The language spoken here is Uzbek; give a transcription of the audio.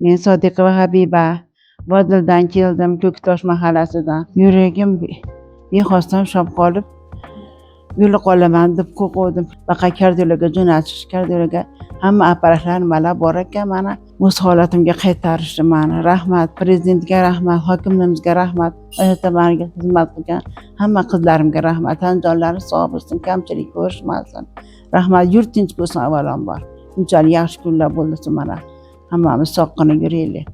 Men Sodiqova Habiba Vodildan keldim, Ko'ktosh mahallasidan. Yuragim bexosdan ushlab qolib, yo'li qolaman deb qo'rquvdim. Baqa kardiologga jo'natish, kardiologga hamma apparatlar nimalar bor ekan, mana o'z holatimga qaytarishdi mani. Rahmat prezidentga, rahmat hokimlarimizga, rahmat hayotda menga xizmat qilgan hamma qizlarimga rahmat. Tanjonlari sog' bo'lsin, kamchilik ko'rishmasin. Rahmat, yurt tinch bo'lsin avvalambor. Bunchalik yaxshi kunlar bo'ldi mana. Hammamiz sog'gina yuraylik.